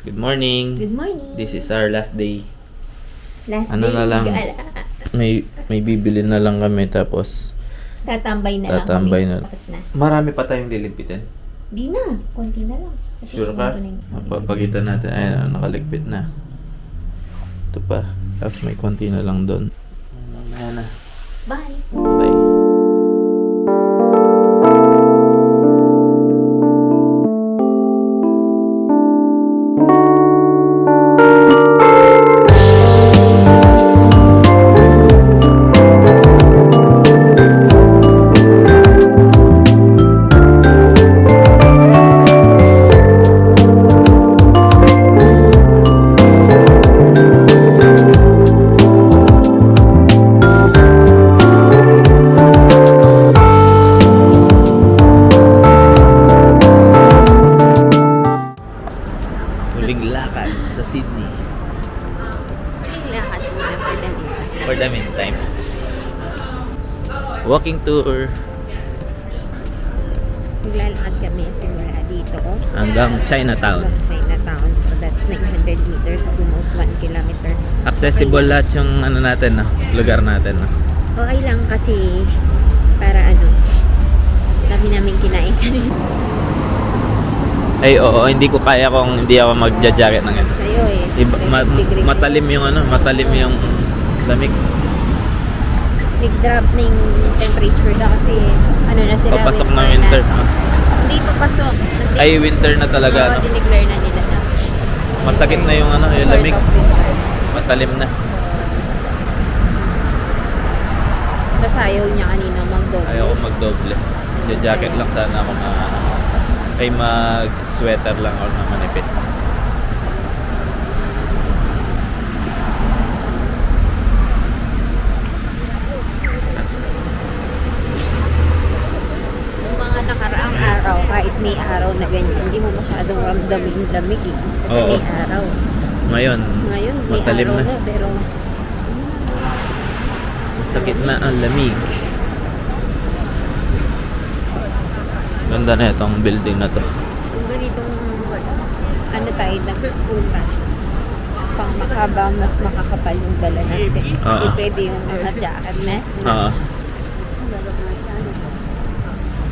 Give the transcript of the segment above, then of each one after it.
Good morning. Good morning. This is our last day. Last Ano day, na lang? May bibili na lang kami tapos tatambay na tatambay lang na. kami. Tapos na. Marami pa tayong liligpitin. Di na. Konti na lang. Kasi Sure ka? Papakita natin. Ayun, nakaligpit na. Ito pa. Tapos may konti na lang doon. Mamaya na. Bye. Bye. Huling lakad sa Sydney. Huling lakad muna for the meantime. For the meantime. Walking tour Maglalakad kami simula dito. hanggang Chinatown. Hanggang Chinatown. So that's 900 meters, almost 1 kilometer. Accessible lahat yung ano natin, no? Lugar natin. No? Okay lang kasi para dami namin kinain kanina. Ay, oo, hindi ko kaya kung hindi ako magja-jacket ng ito. Sa'yo eh. Iba, matalim yung matalim yung lamig. Nag-drop na yung temperature na kasi na sila. Papasok na winter. Hindi papasok. Ay, winter na talaga, Oo, no? dineclare na nila na. Masakit na yung yung Sort lamig. of winter. Matalim na. Tapos ayaw niya kanina mag-double. Ayaw ko magdoble. Ja-jacket lang sana ako na ay mag-sweater lang ako na manipis. Yung mga nakaraang araw, kahit may araw na ganyan, hindi mo masyadong ramdamin yung lamig eh. Kasi Oo. may araw. Ngayon, Ngayon, may matalim araw na. na. Pero Sakit na ang lamig. Ganda na itong building na to. kung ganitong tayo nagpunta, pang makaba, mas makakapal yung dala natin. Oo. Eh, pwede yung mga jacket na. Oo.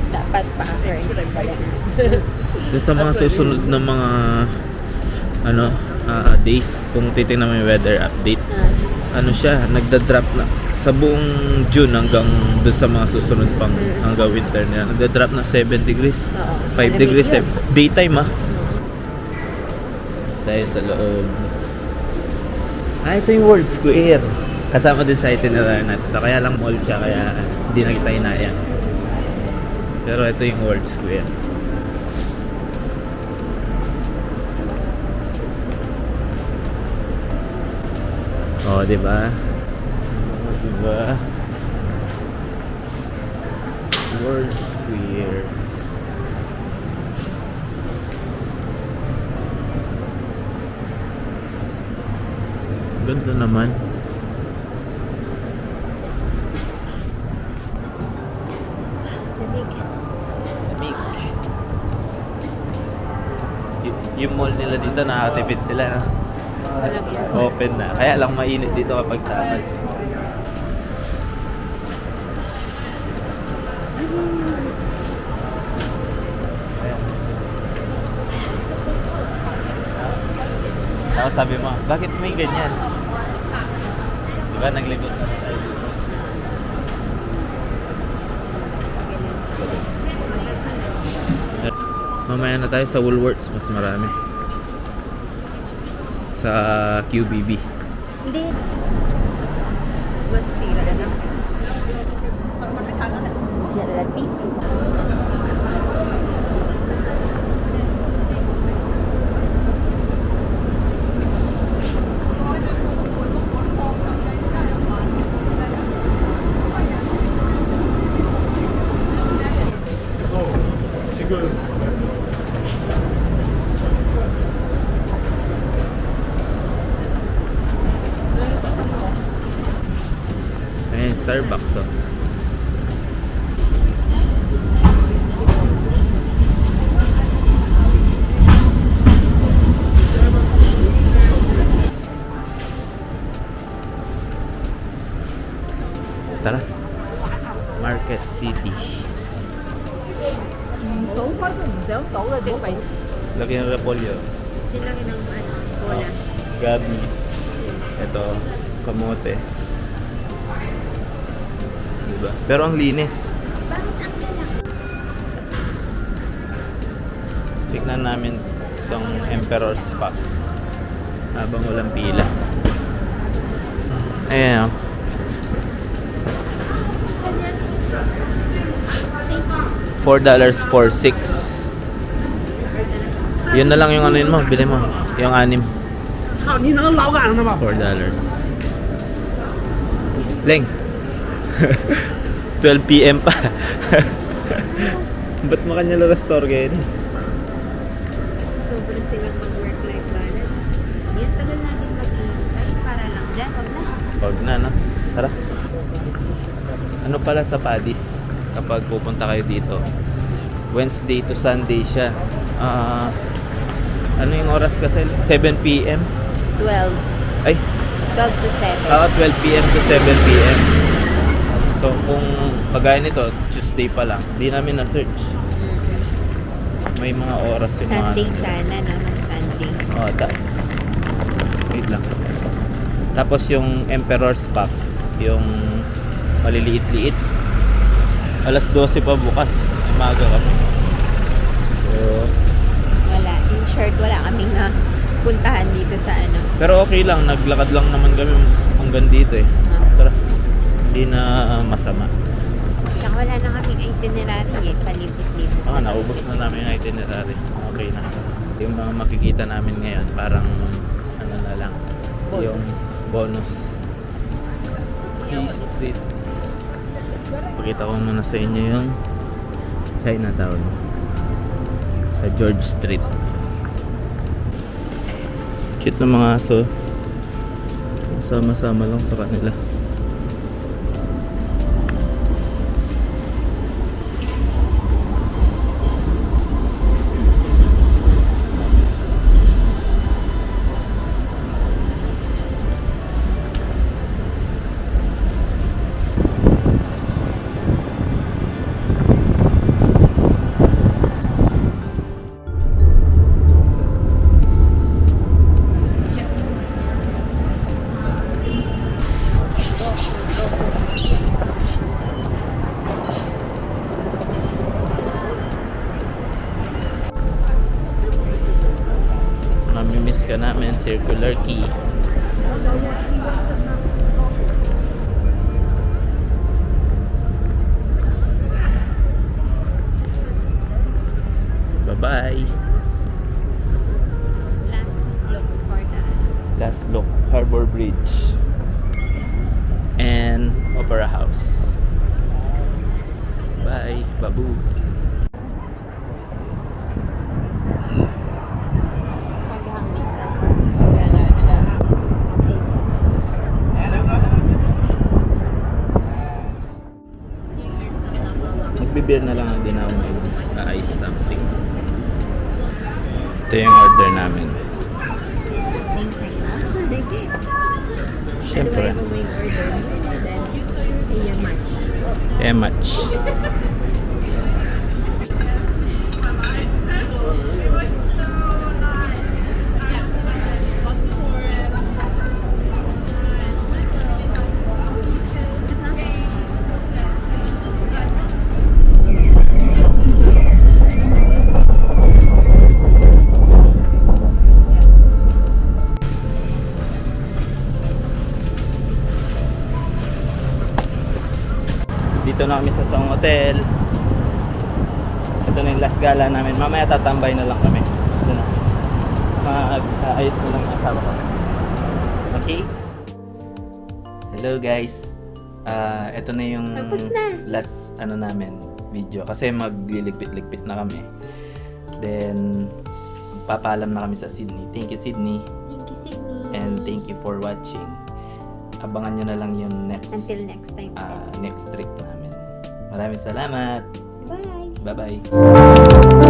Dapat pa-current yung dala natin. Doon sa mga susunod na mga days, kung titingnan mo yung weather update, siya, nagda-drop na sa buong June hanggang doon sa mga susunod pang hanggang winter na nagda-drop na 7 degrees. Oo. 5 degrees daytime tayo sa loob. Ito yung World Square. Kasama din sa itinerary natin. Kaya lang mall siya, kaya hindi na kita inayang. Pero ito yung World Square. Oh, di ba? Diba? World Square. Ganda naman. Lamig. Lamig. Yung mall nila dito, nakatipid sila. No? Open na. Kaya lang mainit dito kapag summer. Tapos sabi mo, bakit may ganyan? Diba naglibot na tayo? Mamaya na tayo sa Woolworths, mas marami. Sa QBB. Hindi. Masisira na. Gelatin. Ayan, Starbucks oh. repolyo. Sila ng bola. Gabi. Ito, kamote. Diba? Pero ang linis. Tignan namin itong Emperor's Puff habang walang pila. Ayan o. $4 for 6. Yun na lang yung ano yun mo, bili mo. Yung 6. 操，你能老赶上的吗？ $4. Leng. 12 PM pa. Ba't makanya lang store kayo ni? Sobrang silang mag-work-life balance. Yan, tagal natin mag-iintay para lang dyan. Huwag na. Wag na, no? Tara. Ano pala sa Padis kapag pupunta kayo dito? Wednesday to Sunday siya. Ano yung oras kasi? 7 PM? 12. Ay, 12 to 7. 12 PM to 7 PM. So, kung kagaya nito, Tuesday pa lang, di namin na-search. May mga oras yung Sunday mga... sana, no? Ng Sunday. Wait lang. Tapos yung Emperor's Puff, yung maliliit-liit. Alas 12 pa bukas. Umaga kami. So, Wala. In short, wala kaming na puntahan dito sa ano. pero okay lang, naglakad lang naman kami hanggang dito eh. Tara. Hindi na masama. Saka wala na kaming itinerary eh. Palibot-libot. Naubos na namin yung itinerary. Okay na. Yung mga makikita namin ngayon, parang ano na lang. Bonus. Yung bonus. Key Street. Pakita ko muna sa inyo yung Chinatown. Sa George Street. Cute na mga aso. Sama-sama lang sa kanila. Mamimiss ka namin, Circular Quay. Bye-bye. Last look for the Last look, Harbor Bridge and Opera House. Bye, babu. paghangmisan. Magbibir na lang din ako ngayon. Ice something. Ito yung order namin. Siyempre. Ano ba yung order? And then, yung match. Much. Dito na kami sa Song Hotel. Ito na yung last gala namin. Mamaya tatambay na lang kami. Ito na. Mag-ayos na lang yung asawa ko. Okay? Hello guys. Ito na yung Tapos na. last namin video. Kasi magliligpit-ligpit na kami. Then, papaalam na kami sa Sydney. Thank you Sydney. Thank you, Sydney. And thank you for watching. Abangan nyo na lang yung next Until next time. next trip namin. Maraming salamat. Bye! Bye-bye.